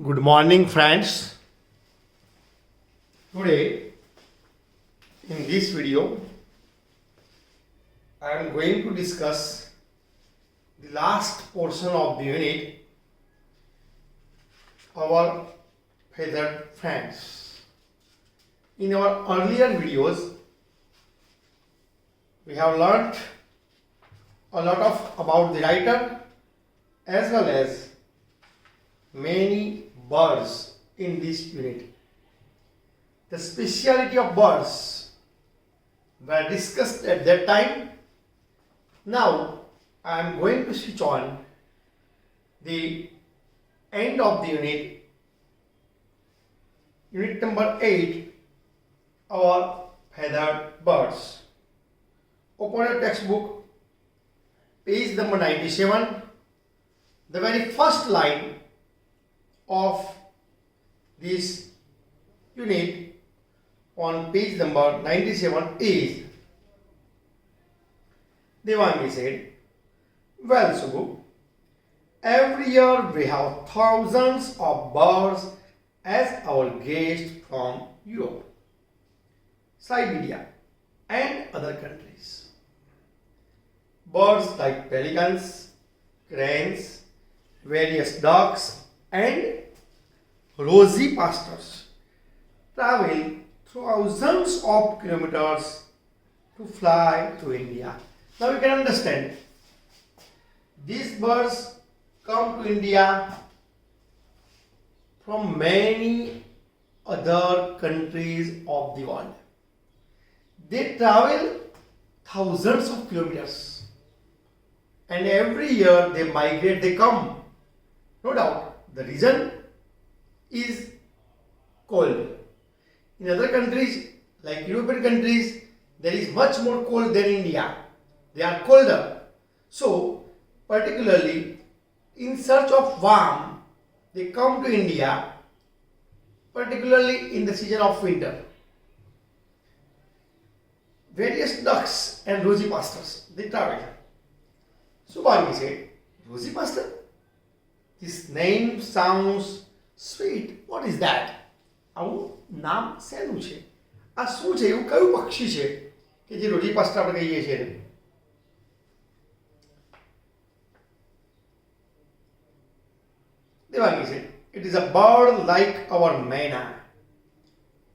Good morning, friends. Today, in this video, I am going to discuss the last portion of the unit, our feathered friends. In our earlier videos, we have learnt a lot of about the writer as well as many birds in this unit. The speciality of birds were discussed at that time. Now I am going to switch on the end of the unit number 8, our feathered birds. Open your textbook, page number 97. The very first line of this unit on page number 97 is, Devangi said, "Well, Subbu, every year we have thousands of birds as our guests from Europe, Siberia and other countries. Birds like pelicans, cranes, various ducks and rosy pastors travel thousands of kilometers to fly to India." Now you can understand, these birds come to India from many other countries of the world. They travel thousands of kilometers and every year they migrate, they come. No doubt, the reason is cold. In other countries, like European countries, there is much more cold than India. They are colder. So, particularly in search of warmth, they come to India, particularly in the season of winter. Various ducks and rosy pastors, they travel. Subhangi said, "Rosy pastor? This name sounds sweet. What is that?" આવું નામ શેનું છે? આ શું છે? એવું કયું પક્ષી છે કે જે રોજી પાસ્તા આપણે કહીએ છીએ? Devangi said, "It is a bird like our maina.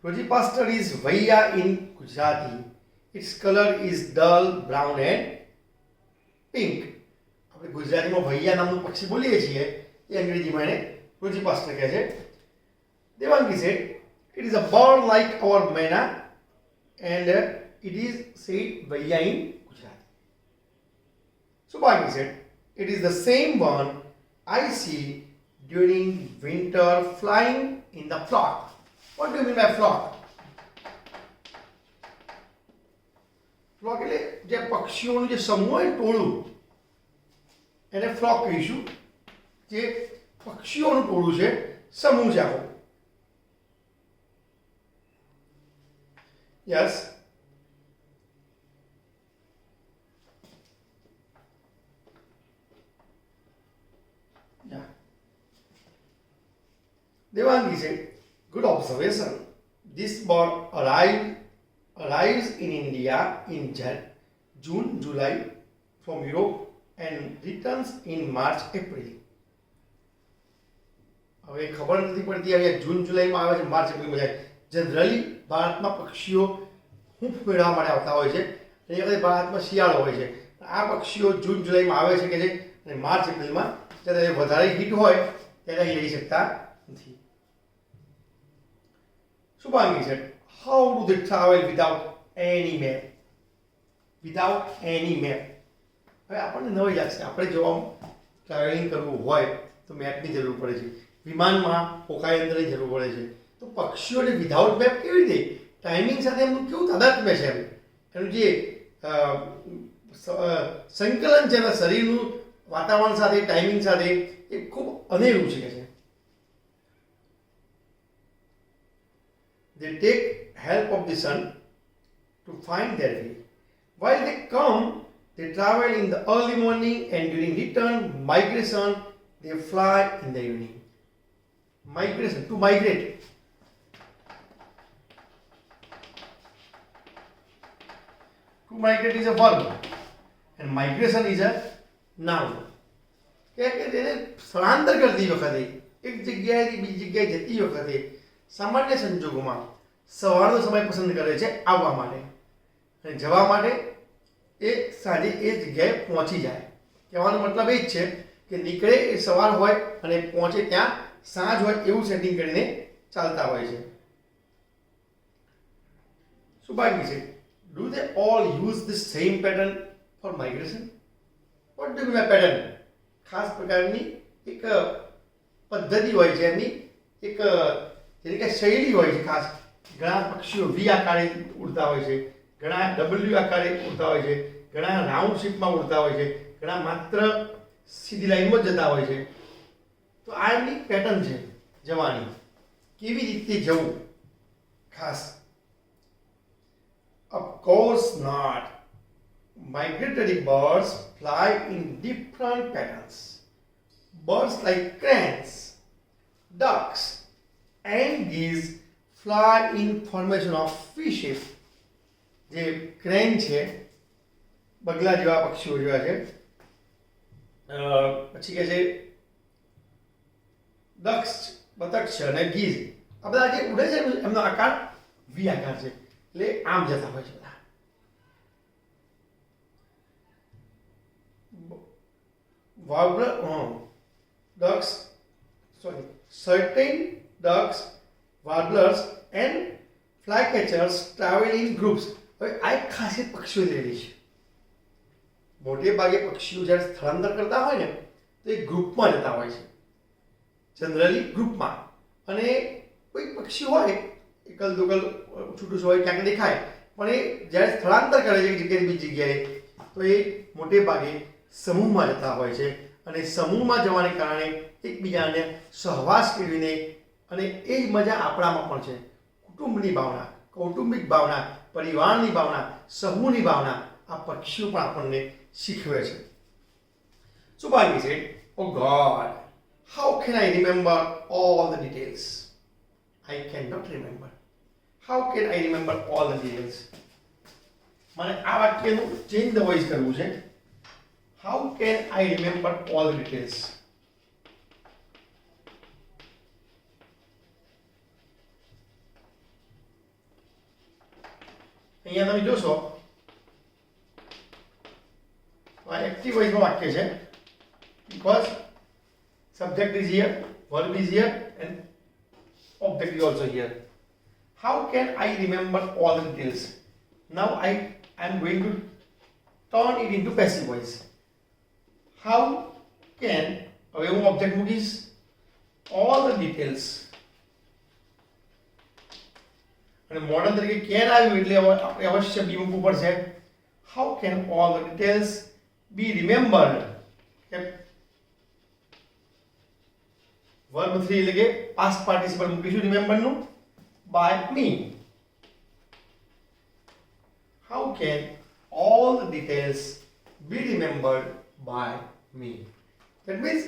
Roji pastor is vaiya in Gujarati. Its color is dull brown and pink." આપણે ગુજરાતીમાં ભૈયા નામનું પક્ષી બોલીએ છીએ, એ અંગ્રેજીમાં એને રોજી પાસ્ટર કહે છે. Devangi said, "It is a bird like our maina and it is said vaiya in Gujarati." Subhangi said, "It is the same one I see during winter flying in the flock." What do you mean by flock? Flock એટલે જે પક્ષીઓનું જે સમૂહ હોય ટોળું, એને flock કહીશું. જે પક્ષીઓનું ટોળું છે, સમૂહ છે આખો. Yes. Yeah. Devangi said, "Good observation. This bird arrives in India in June, July from Europe and returns in March, April." હવે ખબર નથી પડતી, હવે જૂન જુલાઈમાં આવે છે, માર્ચ એપ્રિલમાં જાય. જનરલી ભારતમાં પક્ષીઓ હૂંફ મેળવવા માટે આવતા હોય છે. એ વખતે ભારતમાં શિયાળો હોય છે. આ પક્ષીઓ જૂન જુલાઈમાં આવે છે કે જે અને માર્ચ એપ્રિલમાં જ્યારે વધારે હીટ હોય ત્યારે અહીં રહી શકતા નથી. Subhangi said, "How do they travel without any map?" Without any map. હવે આપણને નવાઈ લાગશે, આપણે જો ટ્રાવેલિંગ કરવું હોય તો મેપની જરૂર પડે છે, વિમાનમાં પોખા યંત્રની જરૂર પડે છે. તો પક્ષીઓને વિધાઉટ મેપ કેવી રીતે? ટાઈમિંગ સાથે એમનું કેવું તાદાત્મ્ય છે? એનું જે સંકલન છે એના શરીરનું વાતાવરણ સાથે, ટાઈમિંગ સાથે, એ ખૂબ અનેરું છે. They take help of the sun to find their way. While they come, they travel in the early morning and during return migration, they fly in the evening. Migration, to migrate. To migrate is a verb and migration is a noun. કે તેને સ્થળાંતર કરતી વખતે એક જગ્યાએથી બીજી જગ્યાએ જતી વખતે સામાન્ય સંજોગોમાં સવારનો સમય પસંદ કરે છે આવવા માટે અને જવા માટે એ સાંજે એ જગ્યાએ પહોંચી જાય. કહેવાનો મતલબ એ જ છે કે નીકળે એ સવાર હોય અને પહોંચે ત્યાં સાંજ હોય એવું સેટિંગ કરીને ચાલતા હોય છે. શું બાકી છે? Do they all use the same pattern for migration? What do you mean by pattern? ખાસ પ્રકારની એક પદ્ધતિ હોય છે, એમની એક જેની કે શૈલી હોય છે ખાસ. ઘણા પક્ષીઓ વી આકારે ઉડતા હોય છે, ઘણા ડબલ્યુ આકારે ઉડતા હોય છે, ઘણા રાઉન્ડ શેપમાં ઉડતા હોય છે, ઘણા માત્ર સીધી લાઈનમાં જ જતા હોય છે. તો આ એમની પેટર્ન છે જવાની, કેવી રીતે જવું ખાસ. Of course not. Migratory birds fly in different patterns. Birds like cranes, ducks, and geese fly in formation of V shape. જે ક્રેન છે, બગલા જેવા પક્ષીઓ જેવા છે, પછી કે છે ડક્સ, બતક છે, અને ગીઝ, આ બધા જે ઉડે છે એમનો આકાર વી આકાર છે, એટલે આમ જતા હોય છે બધા. Certain ducks, warblers and flycatchers travel in groups. હવે આ એક ખાસિયત પક્ષીઓ રહેલી છે. મોટે ભાગે પક્ષીઓ જ્યારે સ્થળાંતર કરતા હોય ને તો એ ગ્રુપમાં જતા હોય છે, જનરલી ગ્રુપમાં. અને કોઈ પક્ષી હોય એકલ દોકલ છૂટું હોય ક્યાંક દેખાય, પણ એ જ્યારે સ્થળાંતર કરે છે એક જગ્યાએ બીજી જગ્યાએ તો એ મોટે ભાગે સમૂહમાં જતા હોય છે. અને સમૂહમાં જવાને કારણે એકબીજાને સહવાસ કેળવીને, અને એ જ મજા આપણામાં પણ છે. કુટુંબની ભાવના, કૌટુંબિક ભાવના, પરિવારની ભાવના, સમૂહની ભાવના આ પક્ષીઓ પણ આપણને શીખવે છે. Subhani said, "Oh God, how can I remember all the details? I cannot remember. How can I remember all the details?" મને આ વાક્યનું ચેન્જ ધ વોઇસ કરવું છે. How can I remember all the details? અહીંયા તમે જોશો આ active વોઇસમાં વાક્ય છે, because subject is here, verb is here and object is also here. How can I remember all the details? Now I am going to turn it into passive voice. How can, હવે હું object મૂકીશ, all the details, અને modern તરીકે can આવ્યું એટલે આપણે અવશ્ય બી મૂકવું પડશે. How can all the details be remembered? Verb 3 એટલે કે પાસ્ટ પાર્ટિસિપલ મૂકીશું રિમેમ્બર નું, by me. How can all the details be remembered by me? That means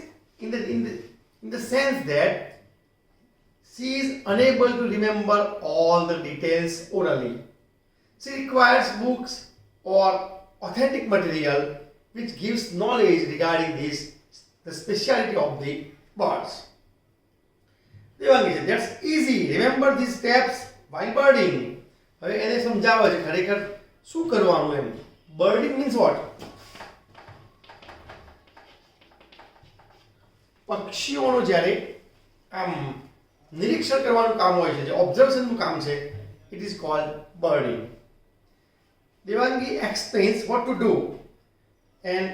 in the sense that she is unable to remember all the details orally. She requires books or authentic material which gives knowledge regarding the speciality of the birds. Devangi said, "That's easy. Remember these steps while birding." હવે એને સમજાવે છે ખરેખર શું કરવાનું એમ. Birding means what? પક્ષીઓનો જ્યારે આમ નિરીક્ષણ કરવાનું કામ હોય છે, જે ઓબ્ઝર્વેશનનું કામ છે, it is called birding. Devangi explains what to do and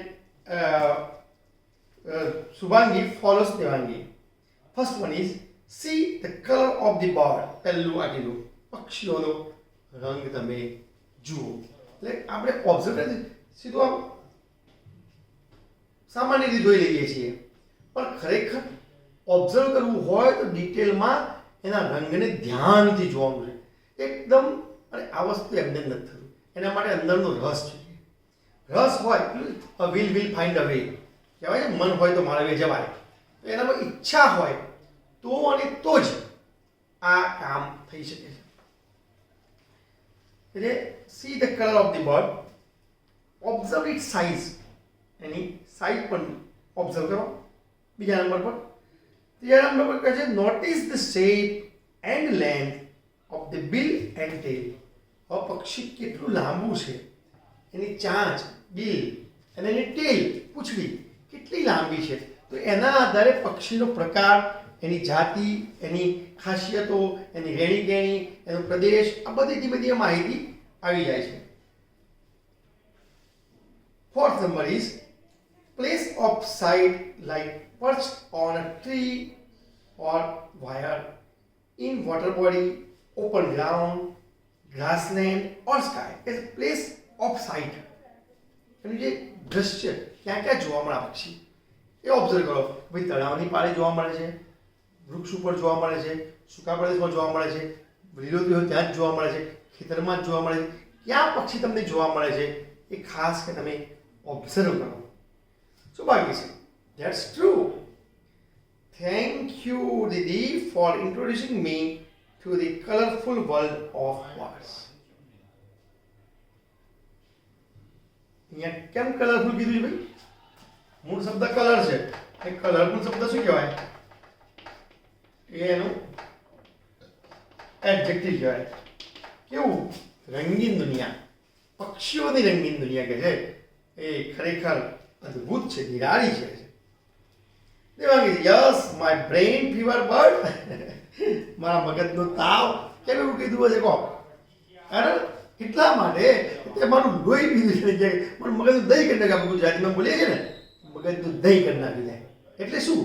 Subhangi follows Devangi. First one is see the color of the bird. પહેલું આટલું પક્ષીઓનો રંગ તમે જુઓ. એટલે આપણે ઓબ્ઝર્વ સીધું આમ સામાન્ય રીતે જોઈ લઈએ છીએ, પણ ખરેખર ઓબ્ઝર્વ કરવું હોય તો ડિટેલમાં એના રંગને ધ્યાનથી જોવાનું છે એકદમ. અને આ વસ્તુ એમને નથી થયું, એના માટે અંદરનો રસ જોઈએ. રસ હોય વિલ ફાઇન્ડ અ વે કહેવાય છે, મન હોય તો માળવે જવાય. તો એનામાં ઈચ્છા હોય તો અને તો જ આ કામ થઈ શકે છે. એટલે see the colour of the bird, observe it size, એની સાઇઝ પણ ઓબ્ઝર્વ કરો. બીજા નંબર પર, ત્રીજા નંબર પર કહે છે notice the shape and length of the bill and tail. હવે પક્ષી કેટલું લાંબુ છે, એની ચાંચ, બિલ અને એની ટેલ, પૂંછડી કેટલી લાંબી છે, તો એના આધારે પક્ષીનો પ્રકાર, એની જાતિ, એની ખાસિયતો, એની રહેણી કહેણી, એનો પ્રદેશ, આ બધી માહિતી આવી જાય છે. Fourth number is place of sight like perched on a tree or wire, in water body, open ground, grassland or sky. Is a place of sight. એનું જે દ્રશ્ય ક્યાં ક્યાં જોવા મળે પક્ષી એ ઓબ્ઝર્વ કરો. ભાઈ તળાવની પાળે જોવા મળે છે, વૃક્ષ ઉપર જોવા મળે છે, સૂકા પ્રદેશમાં જોવા મળે છે, લીલોતરી હોય ત્યાં જ જોવા મળે છે, ખેતરમાં જ જોવા મળે છે. ક્યાં પક્ષી તમને જોવા મળે છે એ ખાસ કે તમે ઓબ્ઝર્વ કરો. So બાકી છે. That's true. Thank you, Didi, for introducing me to the colorful world of words. અહીંયા કેમ કલરફુલ કીધું છે ભાઈ? મૂળ શબ્દ કલર છે. એ કલરફુલ શબ્દ શું કહેવાય? એનું એડજેક્ટિવ કહેવાય. કેવું? રંગીન દુનિયા. પક્ષીઓની રંગીન દુનિયા કે છે એ ખરેખર અદ્ભુત છે, નિરાળી છે. Devangi, yes my brain fever bird. મારા મગજનો તાવ. કેમ એવું કીધું હશે કહો? કારણ એટલા માટે તે મારું લોહી પીધું છે, કે મારું મગજનું દહીં કરી નાખે. આપણે ગુજરાતીમાં બોલીએ છીએ ને, મગજનું દહીં કરી નાખી જાય. એટલે શું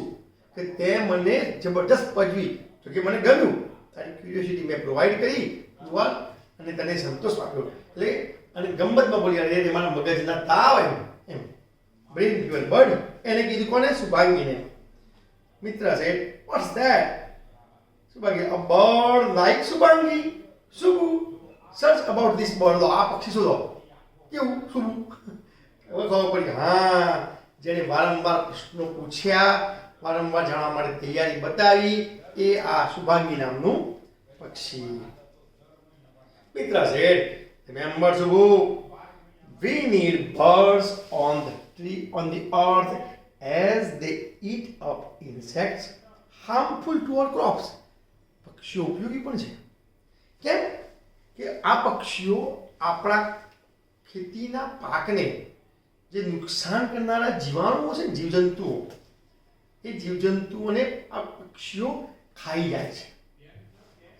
કે તે મને જબરદસ્ત પજવી, તો કે મને ગમ્યું, તારી ક્યુરિયોસિટી મેં પ્રોવાઈડ કરી દુઆ અને તને સંતોષ આપ્યો. એટલે અને ગમતમાં બોલી અરે મારા મગજના તાવ એમ બ્રેઇન ફીવર બર્ડ. એને કીધું કોને? શુભાંગીને. મિત્ર છે, what's that? Shubhangi, a bird like Shubhangi. Shubhu, search about this bird. આ પક્ષી શોધો. કેવું? શુભુ. હવે ખબર પડી, હા, જેને વારંવાર પ્રશ્નો પૂછ્યા, વારંવાર જાણવા માટે તૈયારી બતાવી, એ આ શુભાંગી નામનું પક્ષી. મિત્ર છે, remember શુભુ, we need birds on the tree, on the earth, as they eat up insects harmful to our crops. પક્ષીઓ ઉપયોગી પણ છે. કેમ કે આ પક્ષીઓ આપણા ખેતીના પાકને જે નુકસાન કરનારા જીવાણુઓ છે, જીવજંતુઓ, એ જીવજંતુઓને આ પક્ષીઓ ખાઈ જાય છે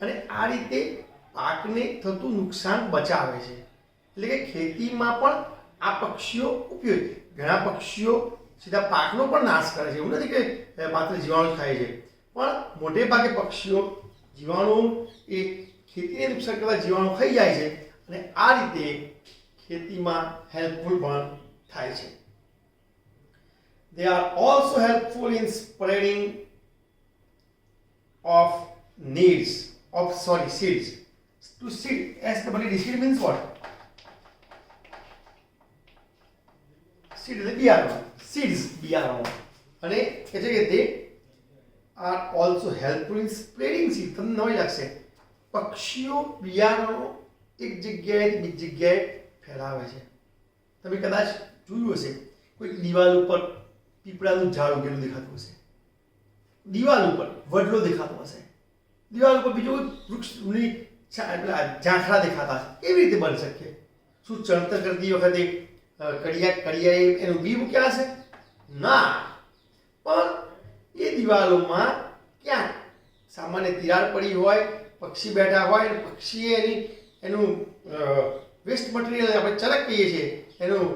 અને આ રીતે પાકને થતું નુકસાન બચાવે છે. એટલે કે ખેતીમાં પણ આ પક્ષીઓ ઉપયોગી. ઘણા પક્ષીઓ સીધા પાકનો પણ નાશ કરે છે. એવું નથી કે માત્ર જીવાણુ જ ખાય છે, પણ મોટે ભાગે પક્ષીઓ જીવાણુ એ ખેતીને નુકસાન કરતા જીવાણુ ખાઈ જાય છે અને આ રીતે ખેતીમાં હેલ્પફુલ પણ થાય છે. They are also helpful in spreading of seeds. To seed, SWD, seed means what? Seed એટલે બિયારણ. Seeds, બિયારણ. અને કહે છે કે they are also helpful in spreading seed. તમને નવાઈ લાગશે, પક્ષીઓ બિયારણો એક જગ્યાએથી બીજી જગ્યાએ ફેલાવે છે. તમે કદાચ જોયું હશે, કોઈ દિવાલ ઉપર પીપળાનું ઝાડ ઉગેલું દેખાતું હશે, દિવાલ ઉપર વડલો દેખાતો હશે, દિવાલ ઉપર બીજો વૃક્ષની ઝાંખરા દેખાતા હશે. કેવી રીતે બની શકે? શું ચણતર કરતી વખતે કડિયાએ એનું બી મૂક્યા હશે? ના, પણ એ દિવાલોમાં ક્યાંક સામાન્ય તિરાડ પડી હોય, પક્ષી બેઠા હોય અને પક્ષીએ એનું વેસ્ટ મટીરિયલ આપણે ચરક કહીએ છીએ, એનું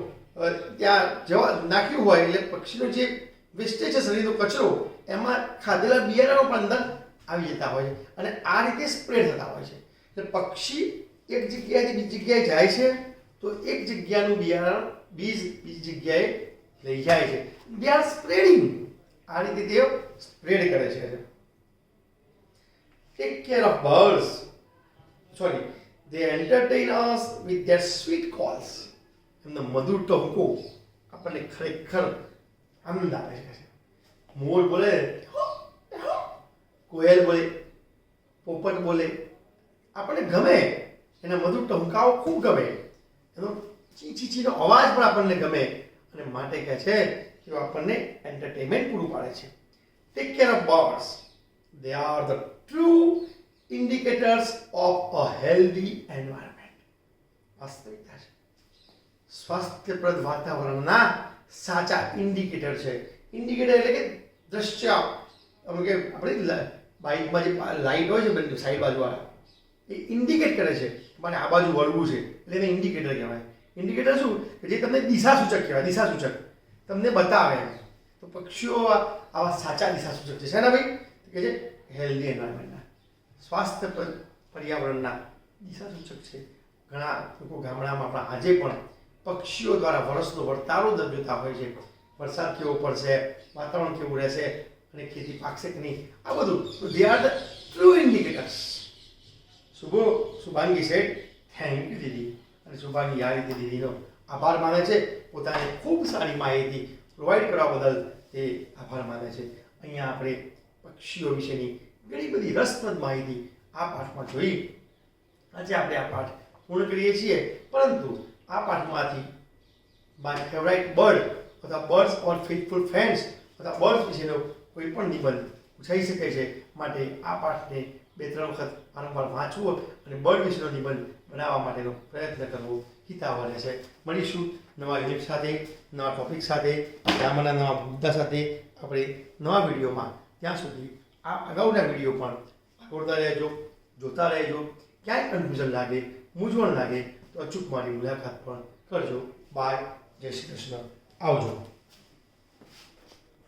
ત્યાં જવા નાખ્યું હોય, એટલે પક્ષીનો જે વેસ્ટેજ છે, શરીરનો કચરો, એમાં ખાધેલા બિયારણો પણ અંદર આવી જતા હોય છે અને આ રીતે સ્પ્રેડ થતા હોય છે. એટલે પક્ષી એક જગ્યાએથી બીજી જગ્યાએ જાય છે તો એક જગ્યાનું બિયારણ બીજી જગ્યાએ લઈ જાય છે. They are spreading. આ રીતે તેઓ સ્પ્રેડ કરે છે. Take care of birds. They entertain us with their sweet calls. એમનો મધુર ટહુકો આપણને ખરેખર આનંદ આપે છે. મોર બોલે કોયલ બોલે, પોપટ બોલે, આપણને ગમે, એના મધુર ટહુકાઓ ખૂબ ગમે, એનો ચી ચી ચીનો અવાજ પણ આપણને ગમે, અને માટે કહે છે કે આપણને એન્ટરટેનમેન્ટ પૂરું પાડે છે. Take care of birds, they are the true indicators of a healthy environment. વાસ્તવિકતા છે. સ્વાસ્થ્યપ્રદ વાતાવરણના સાચા ઇન્ડિકેટર છે. ઇન્ડિકેટર એટલે કે દ્રશ્ય, અમે કે આપણે બાઇકમાં જે લાઇટ હોય છે બંને સાઈડ બાજુવાળા, એ ઇન્ડિકેટ કરે છે મારે આ બાજુ વળવું છે, એટલે એને ઇન્ડિકેટર કહેવાય. ઇન્ડિકેટર શું કે જે તમને દિશાસૂચક કહેવાય, દિશાસૂચક તમને બતાવે. તો પક્ષીઓ આવા સાચા દિશાસૂચક છે ને ભાઈ, કે જે હેલ્ધી એન્વાયરમેન્ટના, સ્વાસ્થ્ય પર્યાવરણના દિશાસૂચક છે. ઘણા લોકો ગામડામાં આપણા આજે પણ પક્ષીઓ દ્વારા વર્ષનો વર્તારો જોતા હોય છે. વરસાદ કેવો પડશે, વાતાવરણ કેવું રહેશે, અને ખેતી પાકશે કે નહીં, આ બધું they are the true indicators. Shubhangi said thank you દીદી, અને શુભાંગી આ રીતે દીદીનો આભાર માને છે, પોતાને ખૂબ સારી માહિતી પ્રોવાઈડ કરવા બદલ તે આભાર માને છે. અહીંયા આપણે પક્ષીઓ વિશેની ઘણી બધી રસપ્રદ માહિતી આ પાઠમાં જોઈ. આજે આપણે આ પાઠ પૂર્ણ કરીએ છીએ, પરંતુ આ પાઠમાંથી માય ફેવરાઇટ બર્ડ અથવા બર્ડ્સ ઓર ફેથફુલ ફ્રેન્ડ્સ અથવા બર્ડ્સ વિશેનો કોઈ પણ નિબંધ પૂછાઈ શકે છે. માટે આ પાઠને 2-3 વખત વારંવાર વાંચવો અને બર્ડ વિશેનો નિબંધ બનાવવા માટેનો પ્રયત્ન કરવો હિતાવહ રહેશે. મળીશું નવા યુનિટ સાથે, નવા ટોપિક સાથે, ગ્રામરના નવા મુદ્દા સાથે આપણે નવા વિડીયોમાં. ત્યાં સુધી આ અગાઉના વિડીયો પણ આગળતા રહેજો, જોતા રહેજો. ક્યાંય કન્ફ્યુઝન લાગે, મૂંઝવણ લાગે તો અચૂક મારી મુલાકાત પણ કરજો. બાય, જય શ્રી કૃષ્ણ, આવજો.